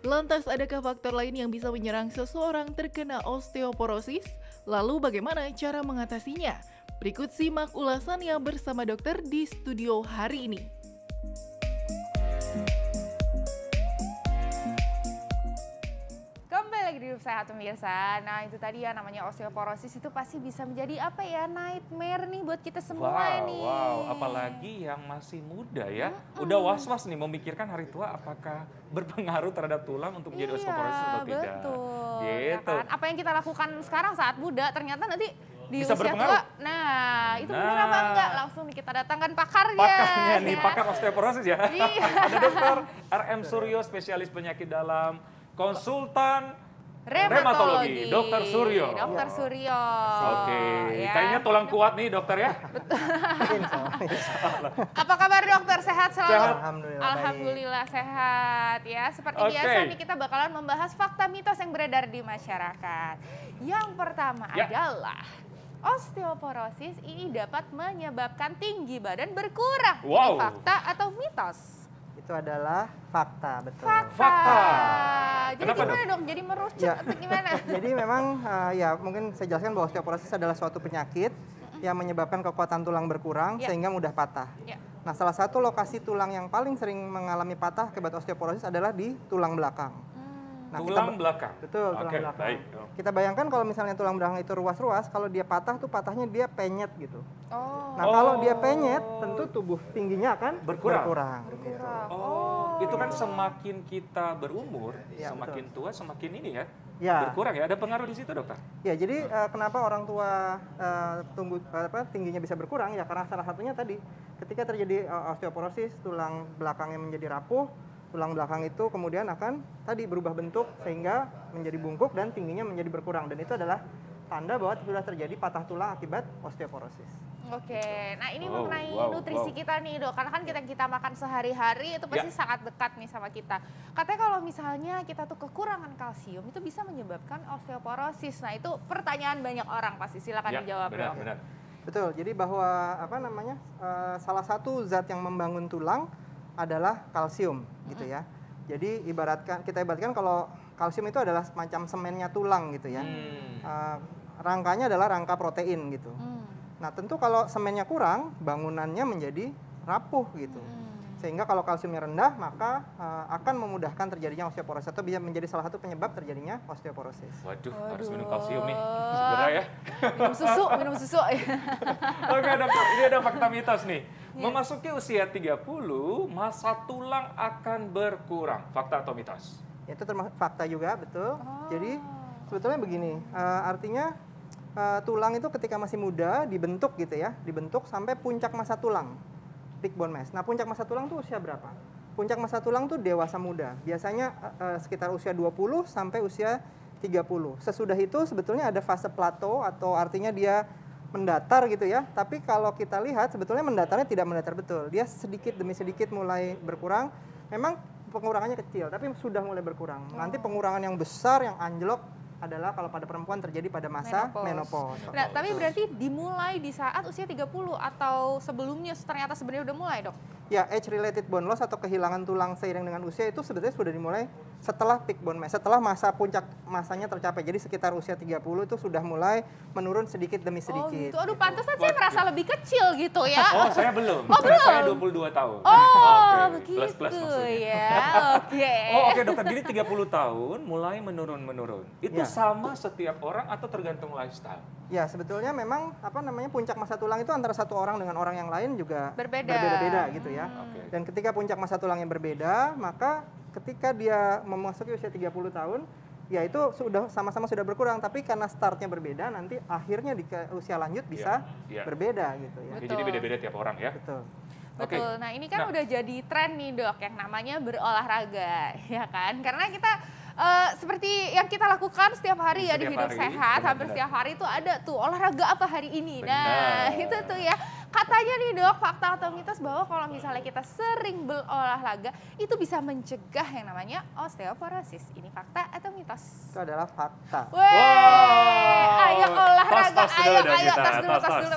Lantas adakah faktor lain yang bisa menyerang seseorang terkena osteoporosis? Lalu bagaimana cara mengatasinya? Berikut simak ulasannya bersama dokter di studio hari ini. Kembali lagi di Hidup Sehat pemirsa. Nah itu tadi ya namanya osteoporosis itu pasti bisa menjadi apa ya, nightmare nih buat kita semua nih. Wow, apalagi yang masih muda ya. Udah was-was nih memikirkan hari tua apakah berpengaruh terhadap tulang untuk menjadi osteoporosis atau tidak. Betul. Ya Gitu. kan? Apa yang kita lakukan sekarang saat muda ternyata nanti di Bisa usia berpengaruh. tua. Nah itu benar apa enggak? Langsung nih kita datangkan pakarnya. Pakarnya nih, ya. pakar osteoporosis ya. Iya. Ada dokter RM Suryo, spesialis penyakit dalam, konsultan rheumatologi, Dokter Suryo. Dokter Suryo. Oke, ya. kayaknya tulang kuat nih dokter ya. Apa kabar dokter? Sehat selalu? Sehat. Alhamdulillah, Alhamdulillah sehat ya. Seperti Oke. biasa nih kita bakalan membahas fakta mitos yang beredar di masyarakat. Yang pertama Ya. adalah osteoporosis ini dapat menyebabkan tinggi badan berkurang. Wow. Ini fakta atau mitos? Itu adalah fakta, betul. Fakta. Jadi Kenapa, gimana dong? Jadi merucut Ya. atau gimana? Jadi memang ya mungkin saya jelaskan bahwa osteoporosis adalah suatu penyakit yang menyebabkan kekuatan tulang berkurang Ya. sehingga mudah patah. Ya. Nah, salah satu lokasi tulang yang paling sering mengalami patah akibat osteoporosis adalah di tulang belakang. Nah, Tulang belakang. Betul, tulang Oke, belakang. baik. Kita bayangkan kalau misalnya tulang belakang itu ruas-ruas, kalau dia patah tuh patahnya dia penyet gitu. Oh. Nah, kalau dia penyet, tentu tubuh tingginya akan Berkurang. gitu. Oh, itu kan semakin kita berumur, Ya, semakin tua semakin ini ya, Ya. berkurang ya. Ada pengaruh di situ dokter? Ya, jadi kenapa orang tua tingginya bisa berkurang ya karena salah satunya tadi ketika terjadi osteoporosis tulang belakangnya menjadi rapuh, tulang belakang itu kemudian akan tadi berubah bentuk sehingga menjadi bungkuk dan tingginya menjadi berkurang dan itu adalah tanda bahwa sudah terjadi patah tulang akibat osteoporosis. Oke, nah ini Wow, mengenai wow, nutrisi wow. kita nih dok, karena kan kita makan sehari-hari itu pasti sangat dekat nih sama kita. Katanya kalau misalnya kita tuh kekurangan kalsium itu bisa menyebabkan osteoporosis. Nah itu pertanyaan banyak orang pasti, silakan dijawab benar, dok. benar. Betul. Jadi bahwa salah satu zat yang membangun tulang adalah kalsium gitu ya. Jadi kita ibaratkan kalau kalsium itu adalah semacam semennya tulang gitu ya. Rangkanya adalah rangka protein gitu. Nah, tentu kalau semennya kurang, bangunannya menjadi rapuh gitu. Sehingga kalau kalsiumnya rendah, maka akan memudahkan terjadinya osteoporosis atau bisa menjadi salah satu penyebab terjadinya osteoporosis. Waduh, harus minum kalsium nih, segera ya. Minum susu. Oke dokter, ini ada fakta mitos nih. Memasuki usia 30, massa tulang akan berkurang. Fakta atau mitos? Itu termasuk fakta juga, betul. Jadi sebetulnya begini, artinya tulang itu ketika masih muda dibentuk gitu ya, dibentuk sampai puncak massa tulang, peak bone mass. Nah, puncak massa tulang tuh usia berapa? Puncak massa tulang tuh dewasa muda, biasanya sekitar usia 20 sampai usia 30. Sesudah itu sebetulnya ada fase plateau atau artinya dia mendatar gitu ya. Tapi kalau kita lihat sebetulnya mendatarnya tidak mendatar betul. Dia sedikit demi sedikit mulai berkurang. Memang pengurangannya kecil, tapi sudah mulai berkurang. Nanti pengurangan yang besar, yang anjlok adalah kalau pada perempuan terjadi pada masa menopause. Nah, tapi berarti dimulai di saat usia 30 atau sebelumnya ternyata sebenarnya udah mulai, dok? Ya, age related bone loss atau kehilangan tulang seiring dengan usia itu sebetulnya sudah dimulai setelah peak bone mass, setelah masa puncak masanya tercapai. Jadi sekitar usia 30 itu sudah mulai menurun sedikit demi Oh sedikit. gitu. Aduh, pantesan saya merasa lebih kecil gitu ya. Oh, saya belum. Oh, Karena saya belum? 22 tahun. Oh, Oke, begitu plus maksudnya. ya. Oke. Oh, oke dokter. Jadi 30 tahun mulai menurun. Itu Ya. sama setiap orang atau tergantung lifestyle? Ya, sebetulnya memang puncak massa tulang itu antara satu orang dengan orang yang lain juga Berbeda. berbeda-beda gitu ya. Oke. Dan ketika puncak massa tulangnya berbeda, maka ketika dia memasuki usia 30 tahun, ya itu sama-sama sudah berkurang, tapi karena startnya berbeda, nanti akhirnya di usia lanjut bisa Iya. berbeda gitu ya. Oke, Betul. jadi beda-beda tiap orang ya. Betul. Oke. Betul. Nah, ini kan Nah. udah jadi tren nih, dok, yang namanya berolahraga, ya kan? Karena kita seperti yang kita lakukan setiap hari ya di Setiap Hidup hari, Sehat, hampir benar-benar. setiap hari itu ada tuh olahraga apa hari ini. Nah, Benar. itu tuh ya. Katanya nih dok, fakta atau mitos bahwa kalau misalnya kita sering berolahraga itu bisa mencegah yang namanya osteoporosis. Ini fakta atau mitos? Itu adalah fakta. Ayo olahraga, tos ayo, dulu dong ayo, kita,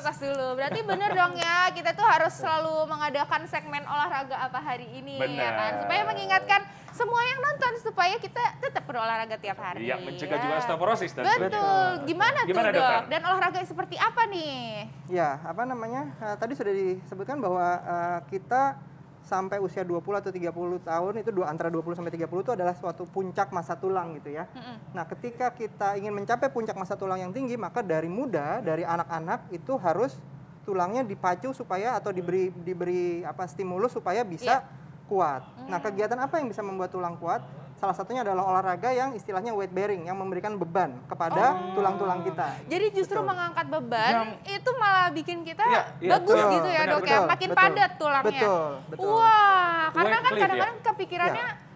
tas dulu. Berarti bener dong ya, kita tuh harus selalu mengadakan segmen olahraga apa hari ini, ya kan? Benar. Supaya mengingatkan semua yang nonton supaya kita tetap berolahraga tiap hari. Iya, mencegah juga osteoporosis. Betul. Gimana tuh Gimana, dok? dokter? Dan olahraga seperti apa nih? Ya, apa namanya? Tadi sudah disebutkan bahwa kita sampai usia 20 atau 30 tahun itu antara 20 sampai 30 itu adalah suatu puncak masa tulang gitu ya. Nah, ketika kita ingin mencapai puncak masa tulang yang tinggi, maka dari muda, dari anak-anak itu harus tulangnya dipacu supaya atau diberi stimulus supaya bisa kuat. Nah, kegiatan apa yang bisa membuat tulang kuat? Salah satunya adalah olahraga yang istilahnya weight bearing, yang memberikan beban kepada tulang-tulang kita. Jadi justru Betul. mengangkat beban itu malah bikin kita Iya, bagus betul. gitu ya Benar, dok ya, makin padat tulangnya. Betul. Wah, karena kan Wycliffe kadang-kadang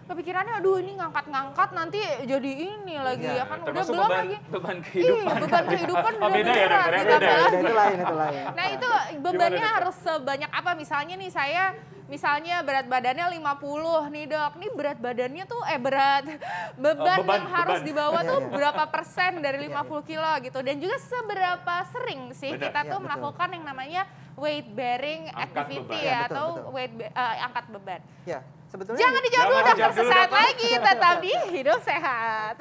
kepikirannya, aduh ini ngangkat-ngangkat nanti jadi ini lagi ya kan. Udah Termasuk belum beban, lagi. beban kehidupan. Iya, beban kehidupan Oh, beda ya, dokter, ya? beda Beda. Itu lain. Nah itu bebannya Gimana, Dok? harus sebanyak apa? Misalnya nih saya, berat badannya 50 nih dok. Nih berat badannya tuh, beban yang harus dibawa tuh berapa persen dari 50 kilo gitu. Dan juga seberapa sering sih Benar. kita tuh Betul. melakukan yang namanya weight bearing Angkat activity beban. ya, Betul, atau betul. angkat beban. Ya, sebetulnya Jangan dijawab dulu Jangan dokter, dijawab dulu, sesaat dokter. lagi tetap di Hidup Sehat.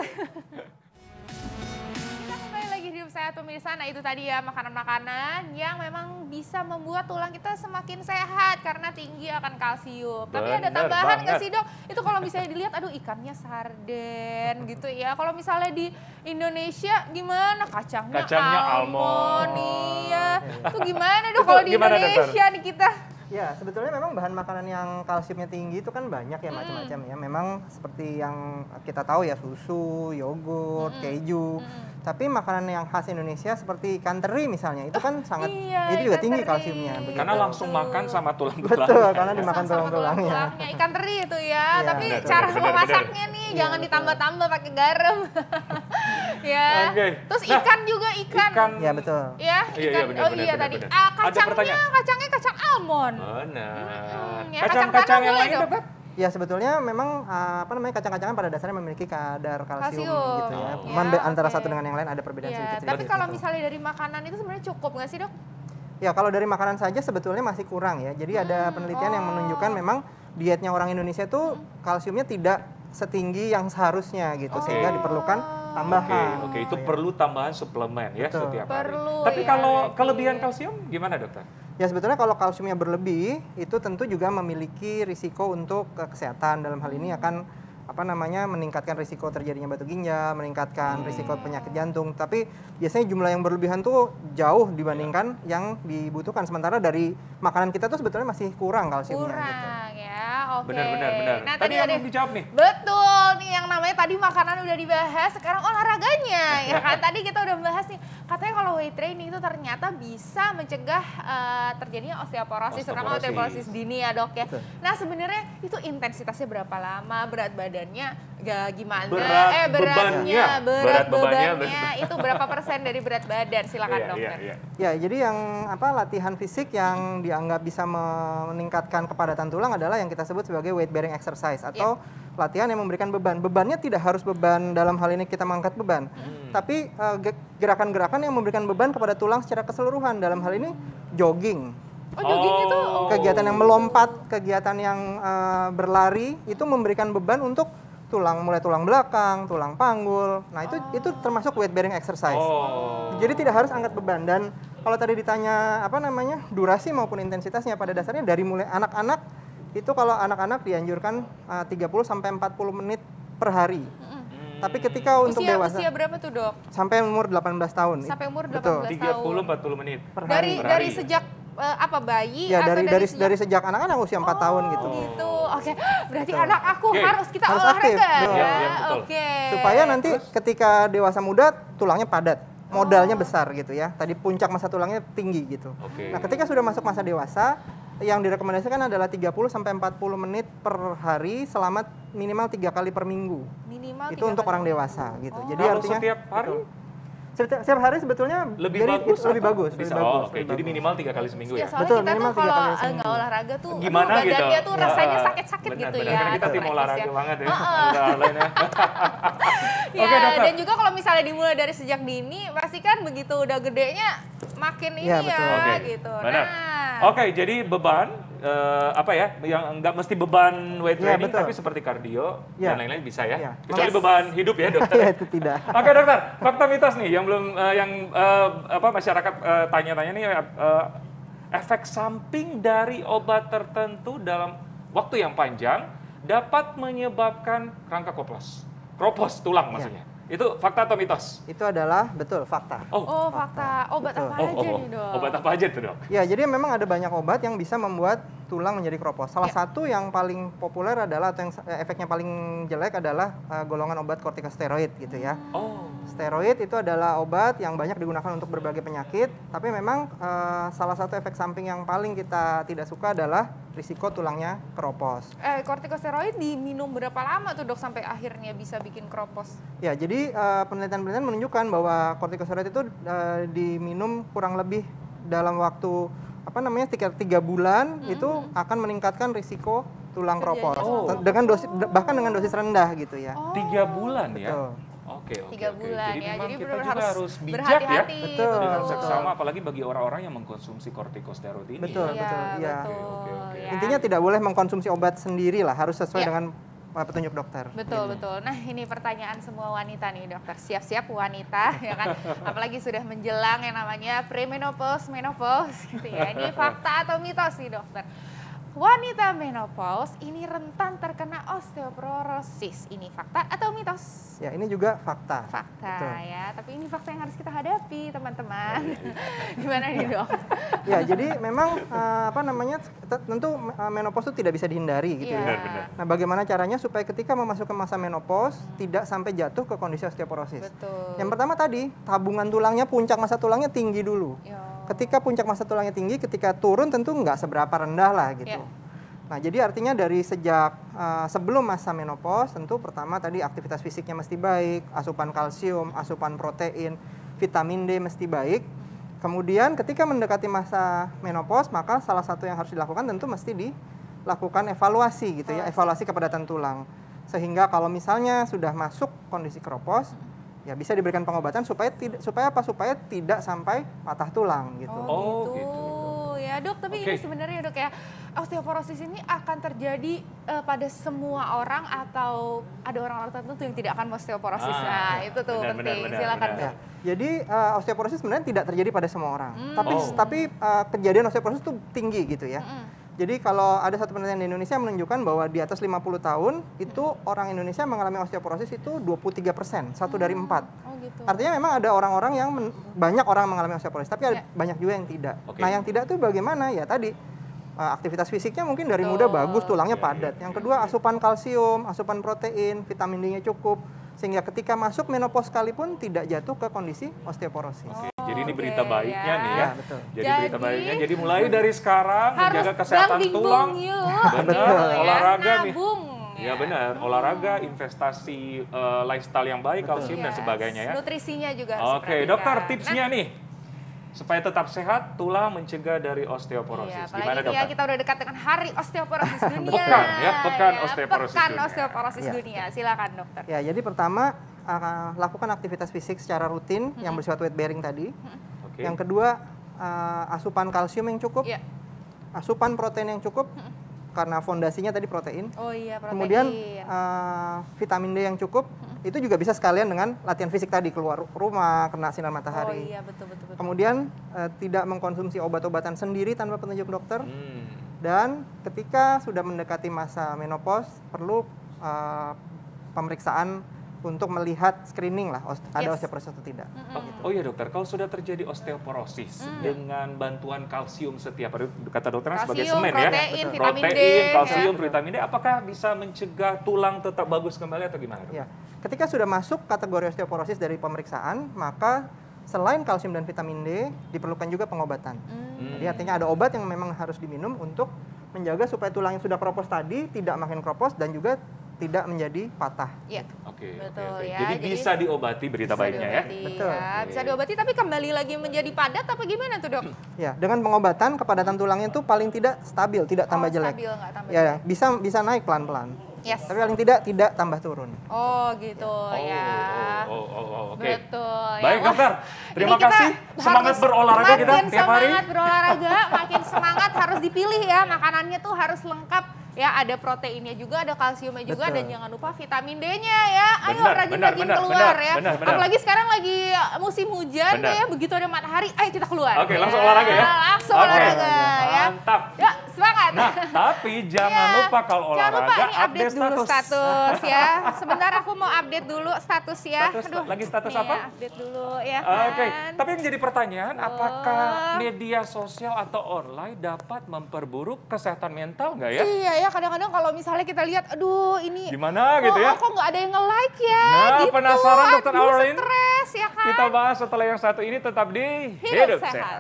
Kita kembali lagi di Hidup Sehat pemirsa. Nah itu tadi ya makanan-makanan yang memang bisa membuat tulang kita semakin sehat karena tinggi akan kalsium. Tapi ada Bener tambahan nggak banget. sih dok? Itu kalau misalnya dilihat, aduh ikannya sarden gitu ya. Kalau misalnya di Indonesia gimana? Kacangnya almond. Iya. Itu gimana dok Itu kalau di gimana, dokter? Indonesia nih kita? Ya, sebetulnya memang bahan makanan yang kalsiumnya tinggi itu kan banyak ya macam-macam ya. Memang seperti yang kita tahu ya, susu, yogurt, keju. Tapi makanan yang khas Indonesia seperti ikan teri misalnya, itu kan sangat Iya, itu juga ikan tinggi teri. kalsiumnya. begitu. Karena langsung makan sama tulang-tulang. Betul, karena Terus dimakan sama tulang-tulangnya. tulang-tulangnya. Ikan teri itu ya, Iya, tapi benar, cara benar, memasaknya nih Iya, jangan betul. ditambah-tambah pakai garam. Ya. Oke. Terus Nah, ikan juga ikan. Ya, betul. Ya, Iya, ikan. benar, Oh benar, iya benar, tadi. benar. Ada pertanyaan. Kacangnya kacang almond. Benar. ya, Kacang-kacang yang boleh lain dong. dokter? Ya sebetulnya memang kacang-kacangan pada dasarnya memiliki kadar kalsium, Kalsium. gitu ya. Oh. Cuman Ya, antara oke. satu dengan yang lain ada perbedaan Ya, sedikit. tapi kalau gitu. misalnya dari makanan itu sebenarnya cukup nggak sih dok? Ya kalau dari makanan saja sebetulnya masih kurang ya. Jadi ada penelitian yang menunjukkan memang dietnya orang Indonesia itu kalsiumnya tidak setinggi yang seharusnya gitu, sehingga diperlukan tambahan. Oke, itu Ya. perlu tambahan suplemen ya Betul. setiap hari. Perlu, Tapi ya, kalau berarti. kelebihan kalsium gimana dokter? Ya sebetulnya kalau kalsiumnya berlebih itu tentu juga memiliki risiko untuk kesehatan. Dalam hal ini akan meningkatkan risiko terjadinya batu ginjal, meningkatkan risiko penyakit jantung. Tapi biasanya jumlah yang berlebihan tuh jauh dibandingkan yang dibutuhkan. Sementara dari makanan kita tuh sebetulnya masih kurang kalsiumnya. Gitu. Kurang ya, oke. Benar. Nah, Tadi yang ada belum dijawab nih. betul nih yang namanya tadi makanan udah dibahas, sekarang olahraganya ya kan. Tadi kita udah bahas nih, katanya kalau weight training itu ternyata bisa mencegah terjadinya osteoporosis, terutama Osteoporosis. osteoporosis dini ya dok ya. Betul. Nah sebenarnya itu intensitasnya berapa lama, berat badannya gimana, Berat beratnya, bebannya. bebannya itu berapa persen dari berat badan, silakan Iya, dokter. iya. Ya, jadi yang latihan fisik yang dianggap bisa meningkatkan kepadatan tulang adalah yang kita sebut sebagai weight bearing exercise atau latihan yang memberikan beban. Bebannya tidak harus beban dalam hal ini kita mengangkat beban, tapi gerakan-gerakan yang memberikan beban kepada tulang secara keseluruhan. Dalam hal ini jogging, Oh jogging itu kegiatan yang melompat, kegiatan yang berlari itu memberikan beban untuk tulang, mulai tulang belakang, tulang panggul. Nah, itu termasuk weight bearing exercise. Oh. Jadi tidak harus angkat beban. Dan kalau tadi ditanya durasi maupun intensitasnya, pada dasarnya dari mulai anak-anak itu, kalau anak-anak dianjurkan 30 sampai 40 menit per hari. Tapi ketika untuk dewasa usia berapa tuh dok? sampai umur 18 tahun. Sampai umur 18 Betul. 30-40 menit. Per hari. Dari sejak bayi Ya, atau dari sejak anak-anak usia 4 tahun gitu. Gitu. Oke. Berarti Betul. anak aku Oke. harus kita Harus olahraga aktif, betul. ya. Iya, betul. Oke. Supaya nanti ketika dewasa muda tulangnya padat, modalnya besar gitu ya. Tadi puncak masa tulangnya tinggi gitu. Oke. Nah, ketika sudah masuk masa dewasa, yang direkomendasikan adalah 30 sampai 40 menit per hari selama minimal 3 kali per minggu. Minimal Itu 3 untuk kali. orang dewasa gitu. Jadi Kalau artinya setiap hari? betul. Setiap hari sebetulnya Lebih jadi bagus lebih atau bagus. bisa? lebih bagus, Oke, lebih jadi bagus. minimal 3 kali seminggu Ya, ya? soalnya Betul, kita minimal tuh 3 kalau kali seminggu. nggak olahraga tuh, Gimana gitu? badannya tuh rasanya Nah, sakit-sakit benar, gitu benar. ya. Karena kita tim Refleksnya. olahraga banget ya. Ya, Oke, dokter. dan juga kalau misalnya dimulai dari sejak dini, pasti kan begitu udah gedenya makin ini Iya, ya, betul. Oke, gitu. benar. Nah, Oke, jadi beban apa ya? Yang nggak mesti beban weight Iya, training, betul. tapi seperti kardio Iya. dan lain-lain bisa ya. Iya. Kecuali Yes. beban hidup ya, dokter. Ya itu tidak. Oke, dokter. Fakta mitos nih yang belum apa masyarakat tanya-tanya nih efek samping dari obat tertentu dalam waktu yang panjang dapat menyebabkan rangka kropos tulang maksudnya. Itu fakta atau mitos? Itu adalah betul fakta. oh fakta, obat Betul. apa aja nih dok? Obat apa aja tuh, Dok? Ya, jadi memang ada banyak obat yang bisa membuat tulang menjadi kropos. Salah satu yang paling populer adalah atau yang efeknya paling jelek adalah golongan obat kortikosteroid gitu ya. Oh. Steroid itu adalah obat yang banyak digunakan untuk berbagai penyakit, tapi memang salah satu efek samping yang paling kita tidak suka adalah risiko tulangnya keropos. Kortikosteroid diminum berapa lama tuh dok sampai akhirnya bisa bikin kropos? Ya, jadi penelitian-penelitian menunjukkan bahwa kortikosteroid itu diminum kurang lebih dalam waktu apa namanya 3 bulan itu akan meningkatkan risiko tulang kropos Oh. dengan dosis bahkan dengan dosis rendah gitu ya. 3 bulan ya? Betul. Oke, oke. 3 oke. bulan Jadi ya, memang jadi kita benar-benar juga harus harus bijak ya. berhati-hati. Betul. Dengan Betul. seksama, apalagi bagi orang-orang yang mengkonsumsi kortikosteroid ini. Betul, ya. betul. Iya. betul. Oke, oke. Ya. Intinya tidak boleh mengkonsumsi obat sendiri lah, harus sesuai Ya. dengan petunjuk dokter. Betul, betul. Nah, ini pertanyaan semua wanita nih, dokter. Siap-siap wanita, ya kan? Apalagi sudah menjelang yang namanya premenopause, menopause, gitu ya. Ini fakta atau mitos nih, dokter? Wanita menopause ini rentan terkena osteoporosis. Ini fakta atau mitos? Ya, ini juga fakta. Fakta Betul. ya, tapi ini fakta yang harus kita hadapi, teman-teman. Gimana nih, dok? Ya, jadi memang apa namanya tentu menopause itu tidak bisa dihindari gitu Iya. ya. Benar-benar. Nah, bagaimana caranya supaya ketika memasuki masa menopause tidak sampai jatuh ke kondisi osteoporosis? Betul. Yang pertama tadi, tabungan tulangnya, puncak masa tulangnya tinggi dulu. Yo. Ketika puncak masa tulangnya tinggi, ketika turun tentu nggak seberapa rendah lah gitu. Ya. Nah, jadi artinya dari sejak sebelum masa menopause, tentu pertama tadi aktivitas fisiknya mesti baik, asupan kalsium, asupan protein, vitamin D mesti baik. Kemudian ketika mendekati masa menopause, maka salah satu yang harus dilakukan tentu mesti dilakukan evaluasi gitu ya, evaluasi kepadatan tulang. Sehingga kalau misalnya sudah masuk kondisi kropos, ya bisa diberikan pengobatan supaya apa? Supaya tidak sampai patah tulang gitu. Oh, gitu. gitu. Ya, dok, tapi Oke. ini sebenarnya, dok, ya, osteoporosis ini akan terjadi pada semua orang atau ada orang-orang tertentu yang tidak akan osteoporosis. Nah, itu tuh benar, penting. benar, Silakan, benar. dok. Ya, jadi osteoporosis sebenarnya tidak terjadi pada semua orang. Oh. Tapi kejadian osteoporosis itu tinggi gitu ya. Jadi kalau ada satu penelitian di Indonesia menunjukkan bahwa di atas 50 tahun itu orang Indonesia mengalami osteoporosis itu 23%, 1 dari 4. Oh, gitu. Artinya memang ada orang-orang yang banyak orang mengalami osteoporosis, tapi ada Ya. banyak juga yang tidak. Oke. Nah, yang tidak tuh bagaimana? Ya tadi aktivitas fisiknya mungkin dari Betul. muda bagus, tulangnya Ya, padat. ya, Yang ya, kedua ya. asupan kalsium, asupan protein, vitamin D-nya cukup sehingga ketika masuk menopause sekalipun tidak jatuh ke kondisi osteoporosis. Oke, jadi ini Oke, berita baiknya ya. nih ya. Ya, betul. Jadi berita Jadi, baiknya. Jadi mulai dari sekarang Harus menjaga kesehatan bang tulang. bingbong yuk. Benar, Gitu ya. olahraga nih. Nabung. Ya benar, olahraga, investasi lifestyle yang baik, kalsium dan Yes. sebagainya ya. Nutrisinya juga harus Oke, diperhatikan. dokter tipsnya nih. Supaya tetap sehat, tulang mencegah dari Iya, osteoporosis. apalagi Gimana ini ya dokter? kita udah dekat dengan Hari Osteoporosis Dunia. Pekan, ya, Pekan Osteoporosis Pekan Dunia. Osteoporosis Ya. Dunia. Silakan, dokter. Ya, jadi pertama lakukan aktivitas fisik secara rutin yang bersifat weight bearing tadi. Oke. Yang kedua asupan kalsium yang cukup, Iya. asupan protein yang cukup karena fondasinya tadi protein. Oh iya, protein. Kemudian vitamin D yang cukup. Itu juga bisa sekalian dengan latihan fisik tadi, keluar rumah, kena sinar Oh matahari. iya, betul, betul, betul. Kemudian tidak mengkonsumsi obat-obatan sendiri tanpa petunjuk dokter. Hmm. Dan ketika sudah mendekati masa menopause, perlu pemeriksaan untuk melihat screening lah, ada Yes. osteoporosis atau tidak. Oh iya dokter, kalau sudah terjadi osteoporosis dengan bantuan kalsium setiap hari, kata dokter kan sebagai Kalsium, semen protein, ya, vitamin D, protein, kalsium, ya. vitamin D, apakah bisa mencegah tulang tetap bagus kembali atau gimana? Dok? Ya, ketika sudah masuk kategori osteoporosis dari pemeriksaan, maka selain kalsium dan vitamin D, diperlukan juga pengobatan. Jadi artinya ada obat yang memang harus diminum untuk menjaga supaya tulang yang sudah kropos tadi tidak makin kropos dan juga tidak menjadi patah. Iya. Oke, Betul ya. Jadi bisa diobati berita baiknya ya. Betul. Ya. Bisa diobati tapi kembali lagi menjadi padat apa gimana tuh, Dok? Ya, dengan pengobatan kepadatan tulangnya itu paling tidak stabil, tidak tambah jelek. Stabil, nggak tambah Ya, jelek. bisa naik pelan-pelan. Yes. Tapi paling tidak tambah turun. Oh, gitu ya. Oke. Betul. Baik, ya. dokter. Terima Ini kita kasih. Semangat harus berolahraga kita makin tiap hari. Semangat berolahraga, makin semangat harus dipilih ya. Makanannya tuh harus lengkap. Ya, ada proteinnya juga, ada kalsiumnya juga, Betul. dan jangan lupa vitamin D-nya ya. Ayo Benar, rajin-rajin benar, keluar benar, ya. benar. Apalagi sekarang lagi musim hujan Benar. deh ya, begitu ada matahari, ayo kita keluar. Oke, langsung olahraga ya? Langsung Oke. olahraga ya. Mantap. Ya, semangat. Nah, tapi jangan Iya. lupa kalau Jangan lupa olahraga ini update dulu status ya. Sebentar aku mau update dulu status ya. Lagi status nih apa? ya, update dulu ya kan. Oke, tapi yang menjadi pertanyaan, apakah Oh. media sosial atau online dapat memperburuk kesehatan mental nggak ya? Iya ya, kadang-kadang kalau misalnya kita lihat, aduh ini Gimana gitu ya? kok nggak ada yang nge-like ya? Nah, gitu. penasaran, Dr. Aduh, Aurelin? stres ya kan. Kita bahas setelah yang satu ini, tetap di Hidup Sehat.